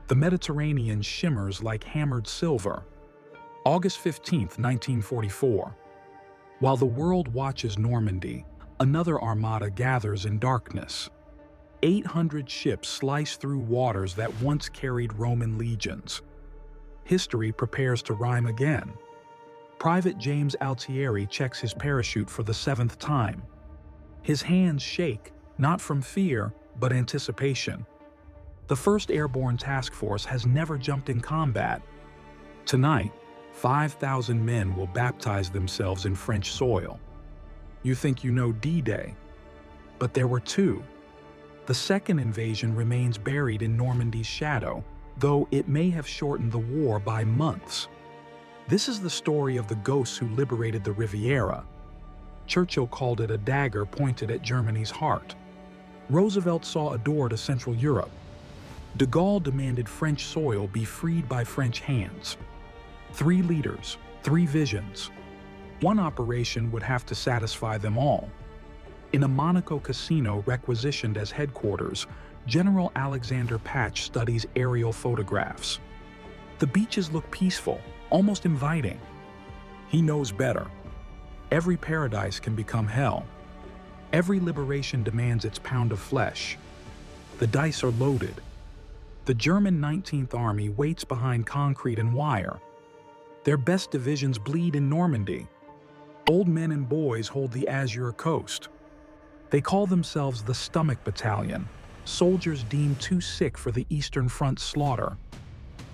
The Mediterranean shimmers like hammered silver. August 15, 1944. While the world watches Normandy, another armada gathers in darkness. 800 ships slice through waters that once carried Roman legions. History prepares to rhyme again. Private James Altieri checks his parachute for the 7th time. His hands shake, not from fear, but anticipation. The 1st Airborne Task Force has never jumped in combat. Tonight, 5,000 men will baptize themselves in French soil. You think you know D-Day, but there were two. The second invasion remains buried in Normandy's shadow, though it may have shortened the war by months. This is the story of the ghosts who liberated the Riviera. Churchill called it a dagger pointed at Germany's heart. Roosevelt saw a door to Central Europe. De Gaulle demanded French soil be freed by French hands. 3 leaders, 3 visions. One operation would have to satisfy them all. In a Monaco casino requisitioned as headquarters, General Alexander Patch studies aerial photographs. The beaches look peaceful, almost inviting. He knows better. Every paradise can become hell. Every liberation demands its pound of flesh. The dice are loaded. The German 19th Army waits behind concrete and wire. Their best divisions bleed in Normandy. Old men and boys hold the Azure coast. They call themselves the Stomach Battalion, soldiers deemed too sick for the Eastern Front's slaughter.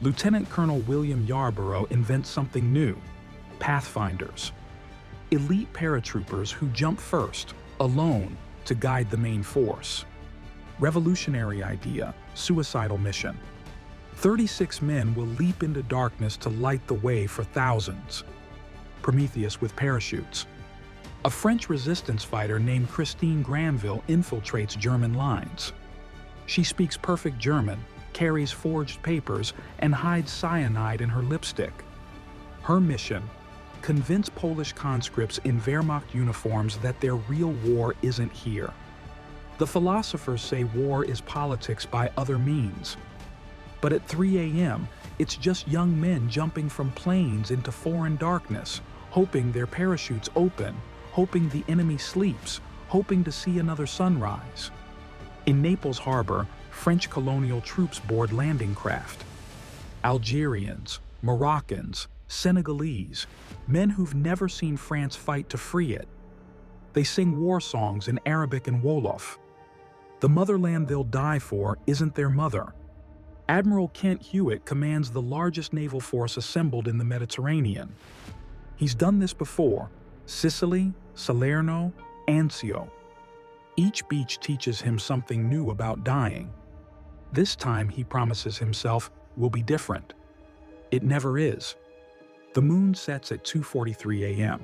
Lieutenant Colonel William Yarborough invents something new: Pathfinders. Elite paratroopers who jump first, alone, to guide the main force. Revolutionary idea, suicidal mission. 36 men will leap into darkness to light the way for thousands. Prometheus with parachutes. A French resistance fighter named Christine Granville infiltrates German lines. She speaks perfect German, carries forged papers, and hides cyanide in her lipstick. Her mission: convince Polish conscripts in Wehrmacht uniforms that their real war isn't here. The philosophers say war is politics by other means. But at 3 a.m., it's just young men jumping from planes into foreign darkness, hoping their parachutes open, hoping the enemy sleeps, hoping to see another sunrise. In Naples Harbor, French colonial troops board landing craft. Algerians, Moroccans, Senegalese, men who've never seen France fight to free it. They sing war songs in Arabic and Wolof. The motherland they'll die for isn't their mother. Admiral Kent Hewitt commands the largest naval force assembled in the Mediterranean. He's done this before: Sicily, Salerno, Anzio. Each beach teaches him something new about dying. This time, he promises himself, will be different. It never is. The moon sets at 2:43 a.m.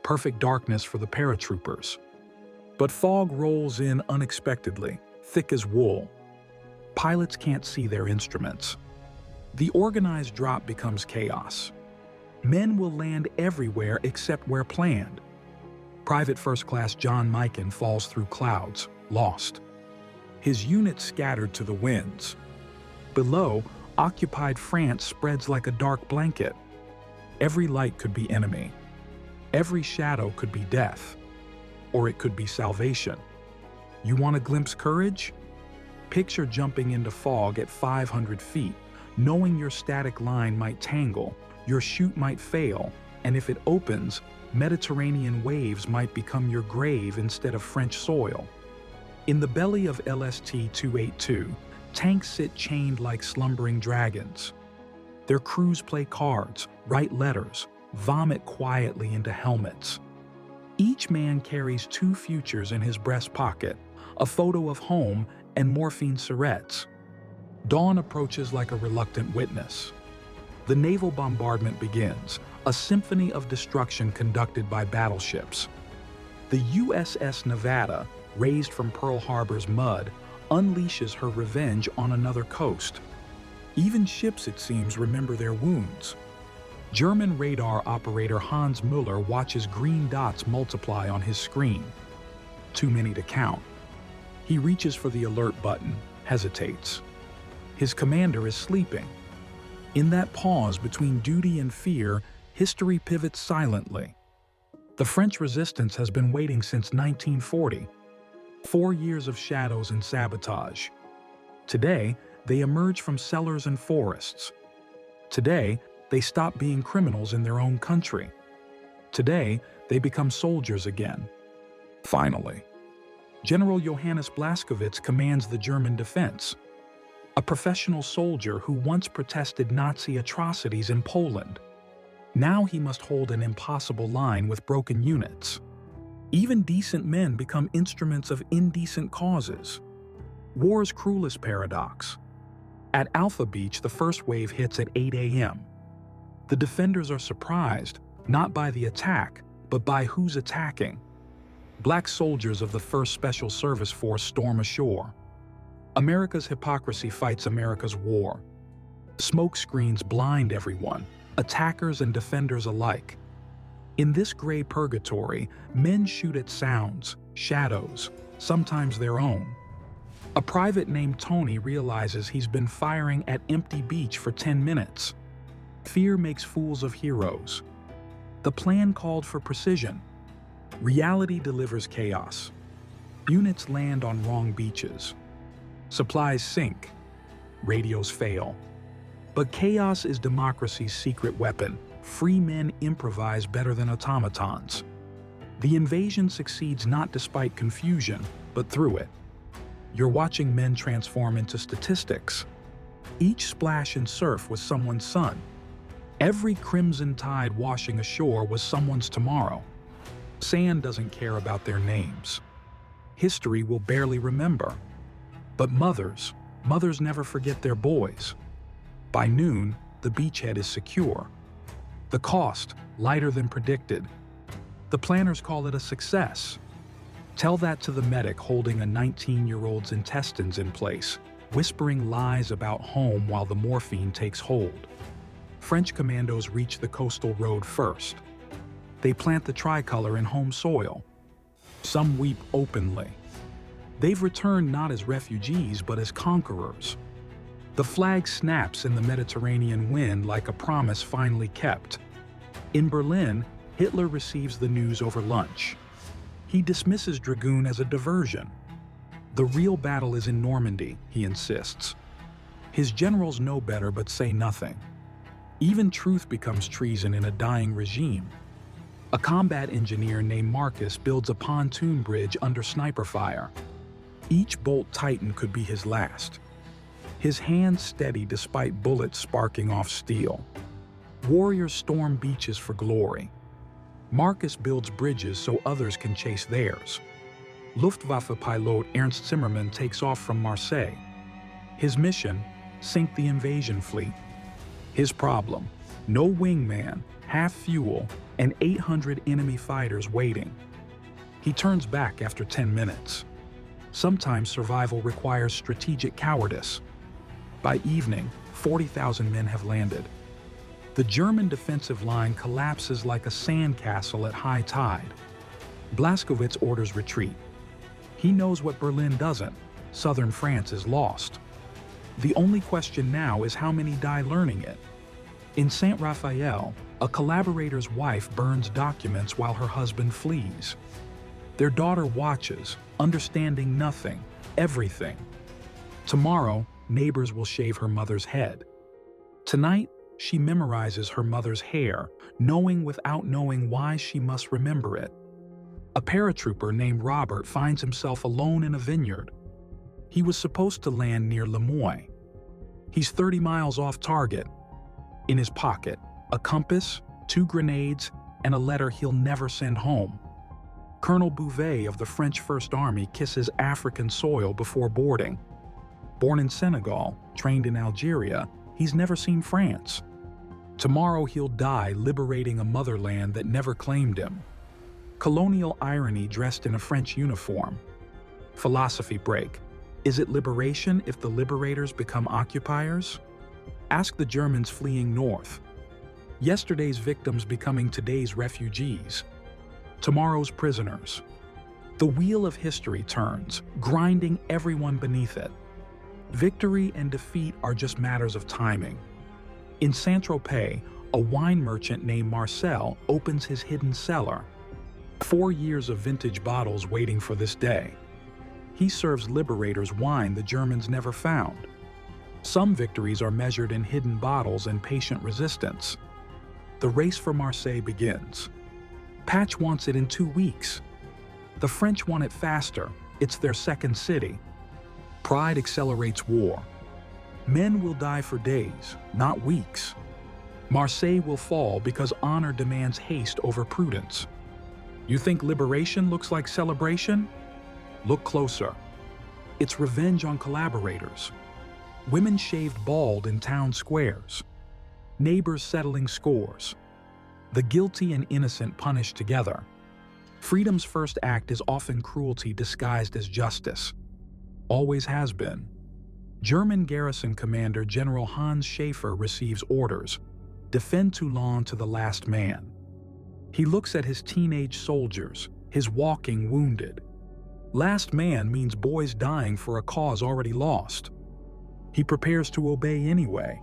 Perfect darkness for the paratroopers. But fog rolls in unexpectedly, thick as wool. Pilots can't see their instruments. The organized drop becomes chaos. Men will land everywhere except where planned. Private First Class John Mikan falls through clouds, lost. His unit scattered to the winds. Below, occupied France spreads like a dark blanket. Every light could be enemy. Every shadow could be death. Or it could be salvation. You want to glimpse courage? Picture jumping into fog at 500 feet, knowing your static line might tangle, your chute might fail, and if it opens, Mediterranean waves might become your grave instead of French soil. In the belly of LST-282, tanks sit chained like slumbering dragons. Their crews play cards, write letters, vomit quietly into helmets. Each man carries 2 futures in his breast pocket, a photo of home and morphine syrettes. Dawn approaches like a reluctant witness. The naval bombardment begins, a symphony of destruction conducted by battleships. The USS Nevada, raised from Pearl Harbor's mud, unleashes her revenge on another coast. Even ships, it seems, remember their wounds. German radar operator Hans Müller watches green dots multiply on his screen. Too many to count. He reaches for the alert button, hesitates. His commander is sleeping. In that pause between duty and fear, history pivots silently. The French resistance has been waiting since 1940. 4 years of shadows and sabotage. Today, they emerge from cellars and forests. Today, they stop being criminals in their own country. Today, they become soldiers again. Finally, General Johannes Blaskowitz commands the German defense. A professional soldier who once protested Nazi atrocities in Poland. Now he must hold an impossible line with broken units. Even decent men become instruments of indecent causes. War's cruelest paradox. At Alpha Beach, the first wave hits at 8 a.m. The defenders are surprised, not by the attack, but by who's attacking. Black soldiers of the 1st Special Service Force storm ashore. America's hypocrisy fights America's war. Smoke screens blind everyone, attackers and defenders alike. In this gray purgatory, men shoot at sounds, shadows, sometimes their own. A private named Tony realizes he's been firing at empty beach for 10 minutes. Fear makes fools of heroes. The plan called for precision. Reality delivers chaos. Units land on wrong beaches. Supplies sink. Radios fail. But chaos is democracy's secret weapon. Free men improvise better than automatons. The invasion succeeds not despite confusion, but through it. You're watching men transform into statistics. Each splash in surf was someone's son. Every crimson tide washing ashore was someone's tomorrow. Sand doesn't care about their names. History will barely remember. But mothers never forget their boys. By noon, the beachhead is secure. The cost, lighter than predicted. The planners call it a success. Tell that to the medic holding a 19-year-old's intestines in place, whispering lies about home while the morphine takes hold. French commandos reach the coastal road first. They plant the tricolor in home soil. Some weep openly. They've returned not as refugees, but as conquerors. The flag snaps in the Mediterranean wind like a promise finally kept. In Berlin, Hitler receives the news over lunch. He dismisses Dragoon as a diversion. The real battle is in Normandy, he insists. His generals know better but say nothing. Even truth becomes treason in a dying regime. A combat engineer named Marcus builds a pontoon bridge under sniper fire. Each bolt tightened could be his last. His hands steady despite bullets sparking off steel. Warriors storm beaches for glory. Marcus builds bridges so others can chase theirs. Luftwaffe pilot Ernst Zimmermann takes off from Marseille. His mission, sink the invasion fleet. His problem, no wingman, half fuel, and 800 enemy fighters waiting. He turns back after 10 minutes. Sometimes survival requires strategic cowardice. By evening, 40,000 men have landed. The German defensive line collapses like a sandcastle at high tide. Blaskowitz orders retreat. He knows what Berlin doesn't. Southern France is lost. The only question now is how many die learning it. In Saint Raphael, a collaborator's wife burns documents while her husband flees. Their daughter watches, understanding nothing, everything. Tomorrow, neighbors will shave her mother's head. Tonight, she memorizes her mother's hair, knowing without knowing why she must remember it. A paratrooper named Robert finds himself alone in a vineyard. He was supposed to land near Lemoyne. He's 30 miles off target. In his pocket, a compass, 2 grenades, and a letter he'll never send home. Colonel Bouvet of the French First Army kisses African soil before boarding. Born in Senegal, trained in Algeria, he's never seen France. Tomorrow he'll die liberating a motherland that never claimed him. Colonial irony dressed in a French uniform. Philosophy break. Is it liberation if the liberators become occupiers? Ask the Germans fleeing north. Yesterday's victims becoming today's refugees. Tomorrow's prisoners. The wheel of history turns, grinding everyone beneath it. Victory and defeat are just matters of timing. In Saint-Tropez, a wine merchant named Marcel opens his hidden cellar. 4 years of vintage bottles waiting for this day. He serves liberators wine the Germans never found. Some victories are measured in hidden bottles and patient resistance. The race for Marseille begins. Patch wants it in 2 weeks. The French want it faster. It's their second city. Pride accelerates war. Men will die for days, not weeks. Marseille will fall because honor demands haste over prudence. You think liberation looks like celebration? Look closer. It's revenge on collaborators. Women shaved bald in town squares. Neighbors settling scores. The guilty and innocent punished together. Freedom's first act is often cruelty disguised as justice. Always has been. German garrison commander General Hans Schaefer receives orders: defend Toulon to the last man. He looks at his teenage soldiers, his walking wounded. Last man means boys dying for a cause already lost. He prepares to obey anyway.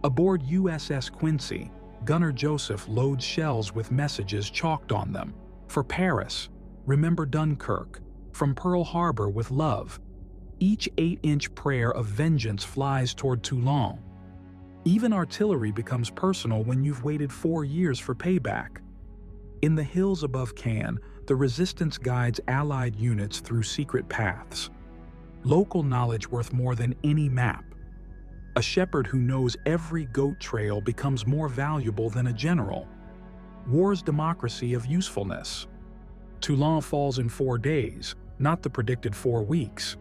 Aboard USS Quincy, Gunner Joseph loads shells with messages chalked on them. For Paris, remember Dunkirk. From Pearl Harbor with love. Each 8-inch prayer of vengeance flies toward Toulon. Even artillery becomes personal when you've waited 4 years for payback. In the hills above Cannes, the resistance guides Allied units through secret paths. Local knowledge worth more than any map. A shepherd who knows every goat trail becomes more valuable than a general. War's democracy of usefulness. Toulon falls in 4 days, not the predicted 4 weeks.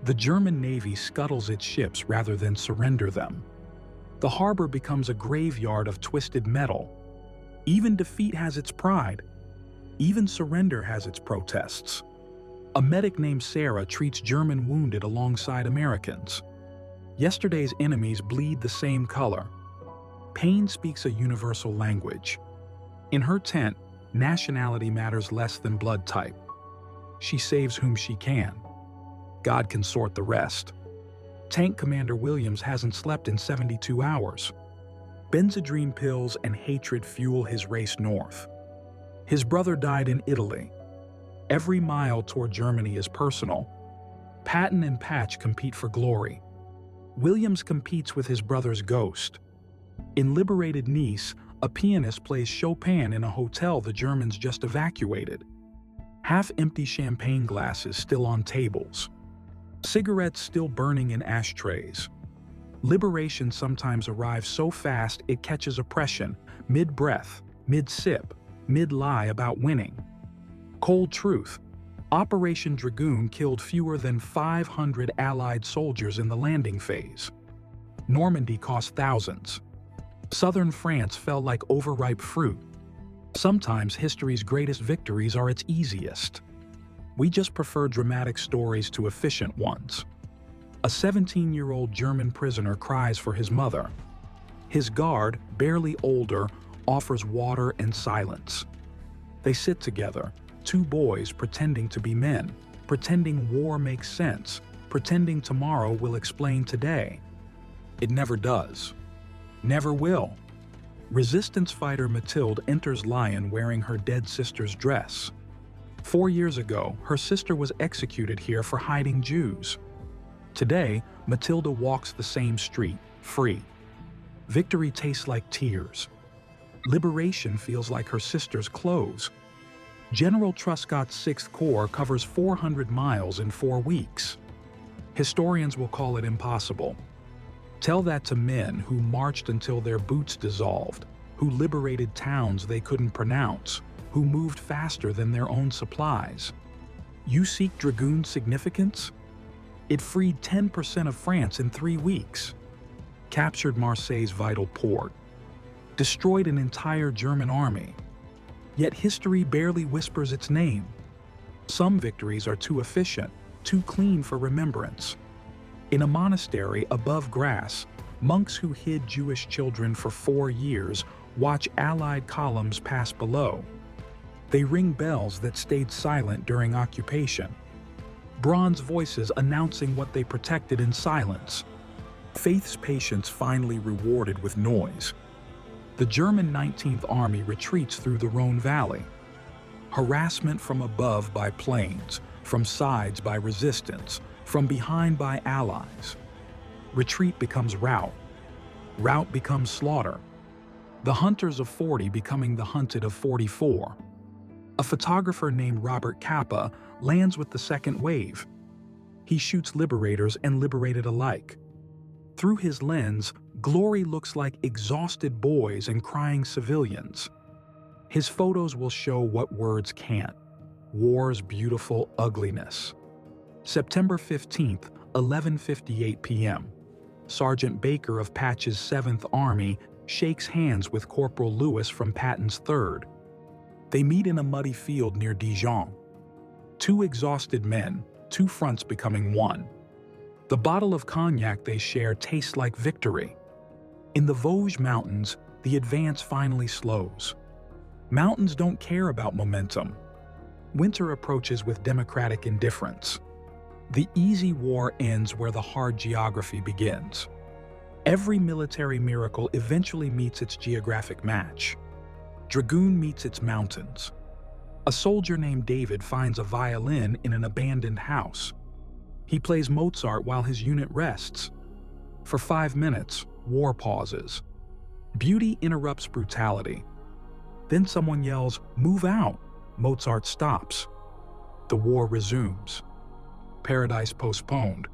The German Navy scuttles its ships rather than surrender them. The harbor becomes a graveyard of twisted metal. Even defeat has its pride. Even surrender has its protests. A medic named Sarah treats German wounded alongside Americans. Yesterday's enemies bleed the same color. Pain speaks a universal language. In her tent, nationality matters less than blood type. She saves whom she can. God can sort the rest. Tank Commander Williams hasn't slept in 72 hours. Benzedrine pills and hatred fuel his race north. His brother died in Italy. Every mile toward Germany is personal. Patton and Patch compete for glory. Williams competes with his brother's ghost. In liberated Nice, a pianist plays Chopin in a hotel the Germans just evacuated. Half-empty champagne glasses still on tables. Cigarettes still burning in ashtrays. Liberation sometimes arrives so fast it catches oppression, mid-breath, mid-sip, mid-lie about winning. Cold truth. Operation Dragoon killed fewer than 500 Allied soldiers in the landing phase. Normandy cost thousands. Southern France fell like overripe fruit. Sometimes history's greatest victories are its easiest. We just prefer dramatic stories to efficient ones. A 17-year-old German prisoner cries for his mother. His guard, barely older, offers water and silence. They sit together, 2 boys pretending to be men, pretending war makes sense, pretending tomorrow will explain today. It never does. Never will. Resistance fighter Mathilde enters Lyon wearing her dead sister's dress. 4 years ago, her sister was executed here for hiding Jews. Today, Matilda walks the same street, free. Victory tastes like tears. Liberation feels like her sister's clothes. General Truscott's 6th Corps covers 400 miles in 4 weeks. Historians will call it impossible. Tell that to men who marched until their boots dissolved, who liberated towns they couldn't pronounce, who moved faster than their own supplies. You seek Dragoon's significance? It freed 10% of France in 3 weeks, captured Marseille's vital port, destroyed an entire German army. Yet history barely whispers its name. Some victories are too efficient, too clean for remembrance. In a monastery above grass, monks who hid Jewish children for 4 years watch Allied columns pass below. They ring bells that stayed silent during occupation. bronze voices announcing what they protected in silence. Faith's patience finally rewarded with noise. The German 19th Army retreats through the Rhone Valley. Harassment from above by planes, from sides by resistance, from behind by allies. Retreat becomes rout. Rout becomes slaughter. The hunters of 40 becoming the hunted of 44. A photographer named Robert Capa lands with the second wave. He shoots liberators and liberated alike. Through his lens, glory looks like exhausted boys and crying civilians. His photos will show what words can't: war's beautiful ugliness. September 15th, 11:58 p.m. Sergeant Baker of Patch's 7th Army shakes hands with Corporal Lewis from Patton's 3rd. They meet in a muddy field near Dijon. Two exhausted men, two fronts becoming one. The bottle of cognac they share tastes like victory. In the Vosges Mountains, the advance finally slows. Mountains don't care about momentum. Winter approaches with democratic indifference. The easy war ends where the hard geography begins. Every military miracle eventually meets its geographic match. Dragoon meets its mountains. A soldier named David finds a violin in an abandoned house. He plays Mozart while his unit rests. For 5 minutes, war pauses. Beauty interrupts brutality. Then someone yells, "Move out!" Mozart stops. The war resumes. Paradise postponed.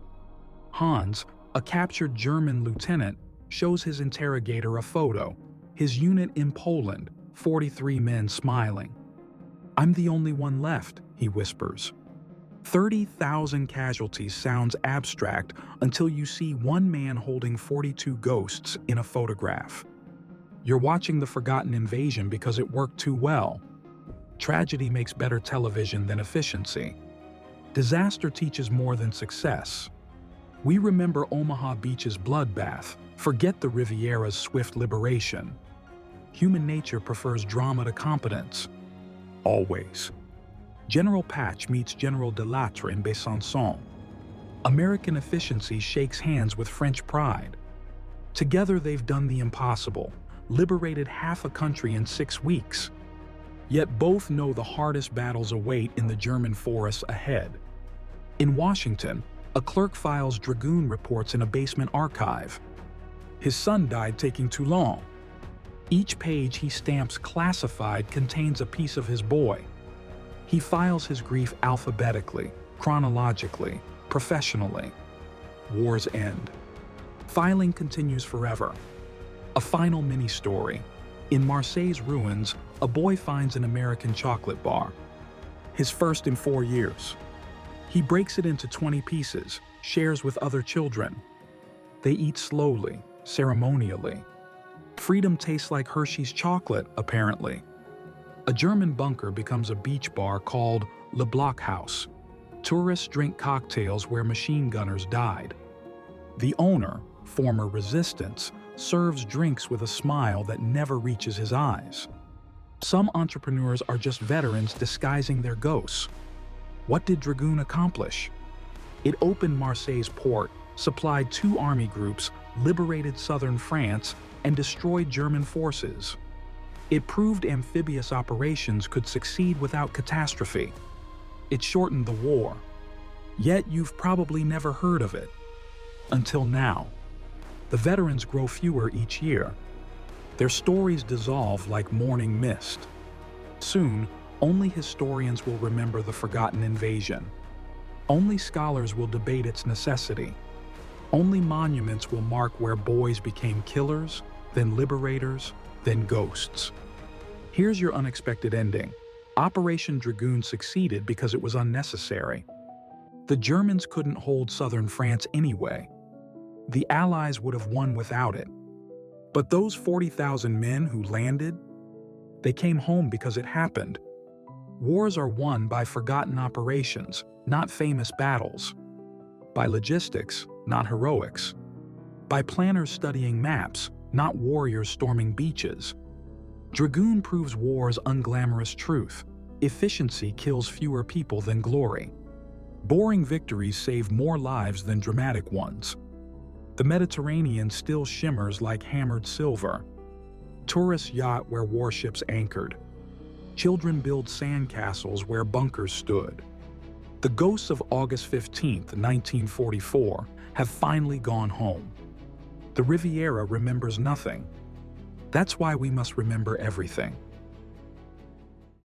Hans, a captured German lieutenant, shows his interrogator a photo. His unit in Poland, 43 men smiling. "I'm the only one left," he whispers. 30,000 casualties sounds abstract until you see one man holding 42 ghosts in a photograph. You're watching the forgotten invasion because it worked too well. Tragedy makes better television than efficiency. Disaster teaches more than success. We remember Omaha Beach's bloodbath, forget the Riviera's swift liberation. Human nature prefers drama to competence. Always. General Patch meets General Delattre in Besançon. American efficiency shakes hands with French pride. Together they've done the impossible, liberated half a country in 6 weeks. Yet both know the hardest battles await in the German forests ahead. In Washington, a clerk files Dragoon reports in a basement archive. His son died taking too long. Each page he stamps classified contains a piece of his boy. He files his grief alphabetically, chronologically, professionally. Wars end. Filing continues forever. A final mini-story. In Marseille's ruins, a boy finds an American chocolate bar. His first in 4 years. He breaks it into 20 pieces, shares with other children. They eat slowly, ceremonially. Freedom tastes like Hershey's chocolate, apparently. A German bunker becomes a beach bar called Le Blockhaus. Tourists drink cocktails where machine gunners died. The owner, former resistance, serves drinks with a smile that never reaches his eyes. Some entrepreneurs are just veterans disguising their ghosts. What did Dragoon accomplish? It opened Marseille's port, supplied 2 army groups, liberated southern France, and destroyed German forces. It proved amphibious operations could succeed without catastrophe. It shortened the war. Yet you've probably never heard of it. Until now. The veterans grow fewer each year. Their stories dissolve like morning mist. Soon, only historians will remember the forgotten invasion. Only scholars will debate its necessity. Only monuments will mark where boys became killers, then liberators, then ghosts. Here's your unexpected ending. Operation Dragoon succeeded because it was unnecessary. The Germans couldn't hold southern France anyway. The Allies would have won without it. But those 40,000 men who landed, they came home because it happened. Wars are won by forgotten operations, not famous battles. By logistics, not heroics. By planners studying maps, not warriors storming beaches. Dragoon proves war's unglamorous truth. Efficiency kills fewer people than glory. Boring victories save more lives than dramatic ones. The Mediterranean still shimmers like hammered silver. Tourists yacht where warships anchored. Children build sandcastles where bunkers stood. The ghosts of August 15, 1944, have finally gone home. The Riviera remembers nothing. That's why we must remember everything.